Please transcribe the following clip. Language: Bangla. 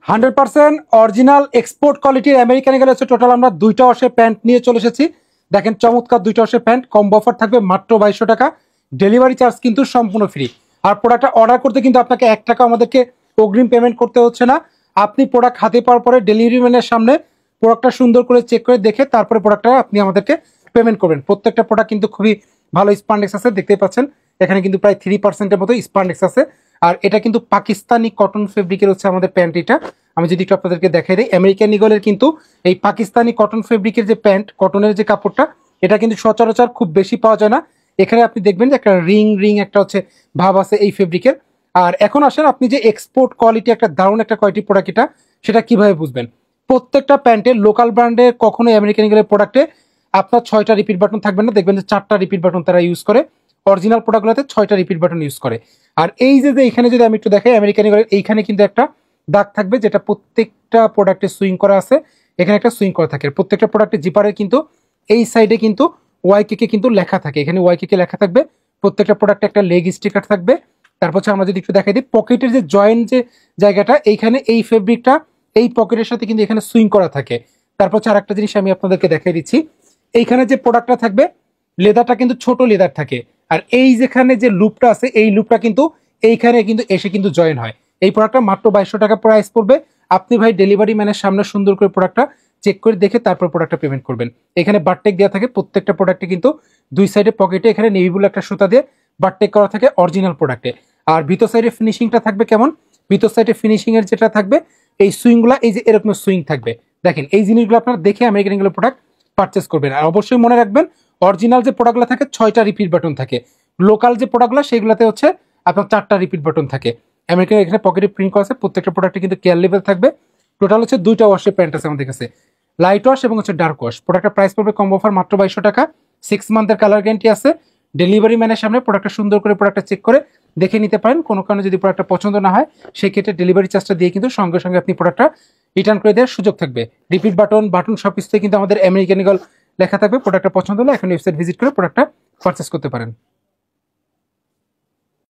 100% অরিজিনাল এক্সপোর্ট কোয়ালিটির আমেরিকান ইগল হচ্ছে টোটাল আমরা দুইটা ওয়াশের প্যান্ট নিয়ে চলে এসেছি। দেখেন চমৎকার দুইটা ওয়াশের প্যান্ট, কম্বো অফার থাকবে মাত্র 2200 টাকা, ডেলিভারি চার্জ কিন্তু সম্পূর্ণ ফ্রি। আর প্রোডাক্টটা অর্ডার করতে কিন্তু আপনাকে 1 টাকা আমাদেরকে অগ্রিম পেমেন্ট করতে হচ্ছে না। আপনি প্রোডাক্ট হাতে পাওয়ার পরে ডেলিভারি ম্যানের সামনে প্রোডাক্টটা সুন্দর করে চেক করে দেখে তারপরে প্রোডাক্টটা আপনি আমাদেরকে পেমেন্ট করবেন। প্রত্যেকটা প্রোডাক্ট কিন্তু খুবই ভালো স্পান্ডেক্স আছে, দেখতেই পাচ্ছেন এখানে কিন্তু প্রায় 3% মতো স্পান্ডেক্স আছে। আর এটা কিন্তু পাকিস্তানি কটন ফেব্রিকের হচ্ছে আমাদের প্যান্ট। এটা আমি যদি একটু আপনাদেরকে দেখাই দিই, আমেরিকান ইগলের কিন্তু এই পাকিস্তানি কটন ফেব্রিকের যে প্যান্ট, কটনের যে কাপড়টা, এটা কিন্তু সচরাচর খুব বেশি পাওয়া যায় না। এখানে আপনি দেখবেন যে একটা রিং একটা হচ্ছে ভাব আছে এই ফেব্রিকের। আর এখন আসেন আপনি যে এক্সপোর্ট কোয়ালিটি একটা দারুণ একটা কোয়ালিটি প্রোডাক্ট, এটা সেটা কিভাবে বুঝবেন। প্রত্যেকটা প্যান্টের লোকাল ব্র্যান্ডের কখনোই আমেরিকান ইগলের প্রোডাক্টে আপনার 6টা রিপিট বাটন থাকবে না, দেখবেন যে 4টা রিপিট বাটন তারা ইউজ করে। অরিজিনাল প্রোডাক্টগুলোতে 6টা রিপিট বাটন ইউজ করে। আর এই যে এখানে যদি আমি একটু দেখাই, আমেরিকান ইগলের এইখানে কিন্তু একটা দাগ থাকবে যেটা প্রত্যেকটা প্রোডাক্টে সুইং করা আছে। এখানে একটা সুইং করা থাকে প্রত্যেকটা প্রোডাক্টের জিপারের কিন্তু এই সাইডে কিন্তু ওয়াইকে কিন্তু লেখা থাকে, এখানে ওয়াইকে লেখা থাকবে। প্রত্যেকটা প্রোডাক্টে একটা লেগ স্টিকার থাকবে। তারপর হচ্ছে আমরা যদি একটু দেখাই দিই, পকেটের যে জয়েন্ট যে জায়গাটা, এইখানে এই ফেব্রিকটা এই পকেটের সাথে কিন্তু এখানে সুইং করা থাকে। তারপর হচ্ছে আরেকটা জিনিস আমি আপনাদেরকে দেখাই দিচ্ছি, এইখানে যে প্রোডাক্টটা থাকবে লেদারটা কিন্তু ছোট লেদার থাকে। আর এই যেখানে যে লুপটা আছে এই লুপটা কিন্তু এইখানে কিন্তু এসে কিন্তু জয়েন হয়। এই প্রোডাক্টটা মাত্র 2200 টাকা প্রাইস পড়বে। আপনি ভাই ডেলিভারি ম্যানের সামনে সুন্দর করে প্রোডাক্টটা চেক করে দেখে তারপর প্রোডাক্টটা পেমেন্ট করবেন। এখানে বারটেক দেওয়া থাকে প্রত্যেকটা প্রোডাক্টে, কিন্তু দুই সাইডে পকেটে এখানে নেভি ব্লু একটা সুতা দিয়ে বারটেক করা থাকে অরিজিনাল প্রোডাক্টে। আর ভিতর সাইডে ফিনিশিংটা থাকবে কেমন, ভিতর সাইডে ফিনিশিং এর যেটা থাকবে এই সুইংগুলা, এই যে এরকম সুইং থাকবে। দেখেন এই জিনিসগুলো আপনারা দেখে আমেরিকান ইগল প্রোডাক্ট পারচেস করবেন। আর অবশ্যই মনে রাখবেন অরিজিনাল যে প্রোডাক্টগুলো থাকে 6টা রিপিট বাটন থাকে, লোকাল যে প্রোডাক্টগুলো সেগুলোতে হচ্ছে আপনার 4টা রিপিট বাটন থাকে। আমেরিকান এখানে পকেটে প্রিন্ট করা আছে, প্রত্যেকটা প্রোডাক্টে কিন্তু কেয়ার লেভেল থাকবে। টোটাল হচ্ছে দুইটা ওয়াশের প্যান্ট আছে আমাদের কাছে, লাইট ওয়াশ এবং হচ্ছে ডার্ক ওয়াশ। প্রোডাক্টের প্রাইস পড়বে কম্বো অফার মাত্র 2200 টাকা, 6 মান্থের কালার গ্যারান্টি আছে। ডেলিভারি ম্যানের সামনে প্রোডাক্টটা সুন্দর করে প্রোডাক্টটা চেক করে দেখে নিতে পারেন। কোনো কারণে যদি প্রোডাক্টটা পছন্দ না হয় সেক্ষেত্রে ডেলিভারি চার্জটা দিয়ে কিন্তু সঙ্গে সঙ্গে আপনি প্রোডাক্টটা রিটার্ন করে দেওয়ার সুযোগ থাকবে। রিপিট বাটন সব কিছুতে কিন্তু আমাদের আমেরিকান ইগল লেখা থাকবে। প্রোডাক্টটা পছন্দ হলে এখন ওয়েবসাইট ভিজিট করে প্রোডাক্টটা পারচেস করতে পারেন।